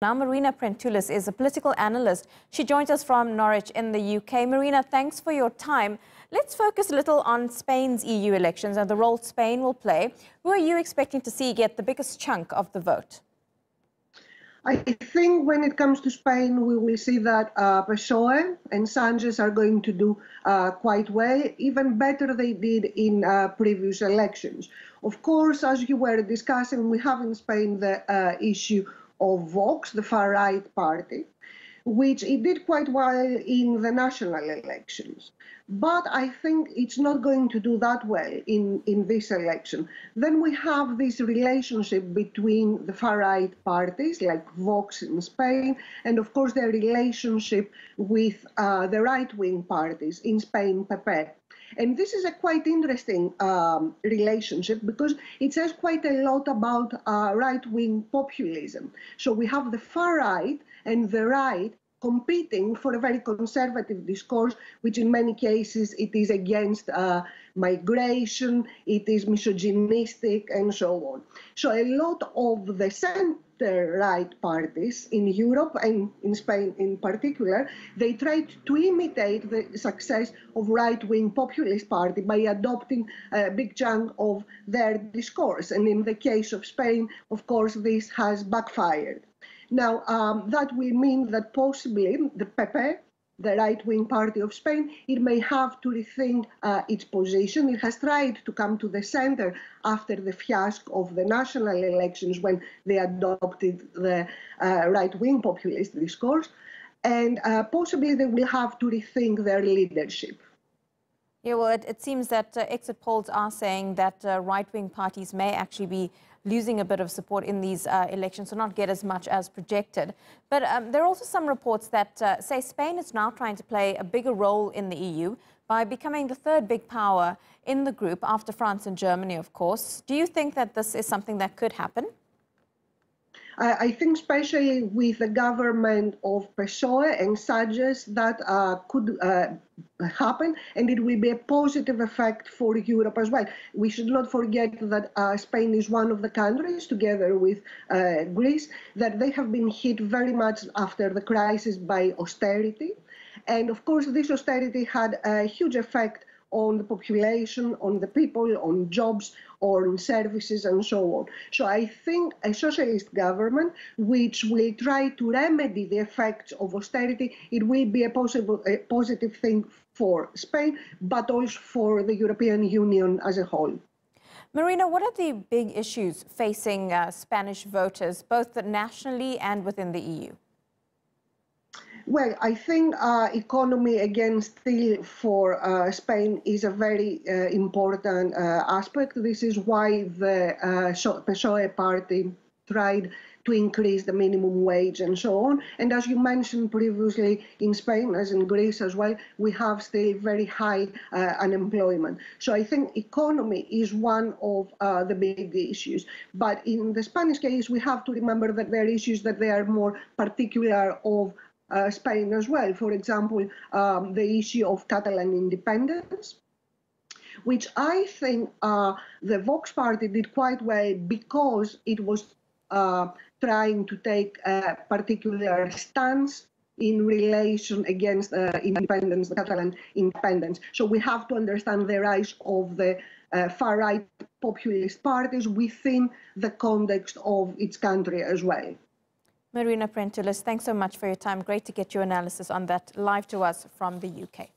Now, Marina Prentoulis is a political analyst. She joins us from Norwich in the UK. Marina, thanks for your time. Let's focus a little on Spain's EU elections and the role Spain will play. Who are you expecting to see get the biggest chunk of the vote? I think when it comes to Spain, we will see that PSOE and Sanchez are going to do quite well, even better they did in previous elections. Of course, as you were discussing, we have in Spain the issue of Vox, the far-right party, which it did quite well in the national elections. But I think it's not going to do that well in this election. Then we have this relationship between the far-right parties, like Vox in Spain, and of course their relationship with the right-wing parties in Spain, PP. And this is a quite interesting relationship because it says quite a lot about right-wing populism. So we have the far right and the right competing for a very conservative discourse, which in many cases it is against migration, it is misogynistic, and so on. So a lot of the center-right parties in Europe and in Spain in particular, they tried to imitate the success of right-wing populist party by adopting a big chunk of their discourse. And in the case of Spain, of course, this has backfired. Now, that will mean that possibly the PP, the right-wing party of Spain, it may have to rethink its position. It has tried to come to the center after the fiasco of the national elections when they adopted the right-wing populist discourse. And possibly they will have to rethink their leadership. Yeah, well, it seems that exit polls are saying that right-wing parties may actually be losing a bit of support in these elections, so not get as much as projected. But there are also some reports that say Spain is now trying to play a bigger role in the EU by becoming the third big power in the group after France and Germany, of course. Do you think that this is something that could happen? I think especially with the government of PSOE and Sanchez that could happen, and it will be a positive effect for Europe as well. We should not forget that Spain is one of the countries, together with Greece, that they have been hit very much after the crisis by austerity. And of course, this austerity had a huge effect on the population, on the people, on jobs, on services, and so on. So I think a socialist government which will try to remedy the effects of austerity, it will be a positive thing for Spain, but also for the European Union as a whole. Marina, what are the big issues facing Spanish voters, both nationally and within the EU? Well, I think economy, again, still for Spain is a very important aspect. This is why the PSOE party tried to increase the minimum wage and so on. And as you mentioned previously, in Spain, as in Greece as well, we have still very high unemployment. So I think economy is one of the big issues. But in the Spanish case, we have to remember that there are issues that they are more particular of Spain as well. For example, the issue of Catalan independence, which I think the Vox party did quite well because it was trying to take a particular stance in relation against independence, the Catalan independence. So we have to understand the rise of the far-right populist parties within the context of its country as well. Marina Prentoulis, thanks so much for your time. Great to get your analysis on that live to us from the UK.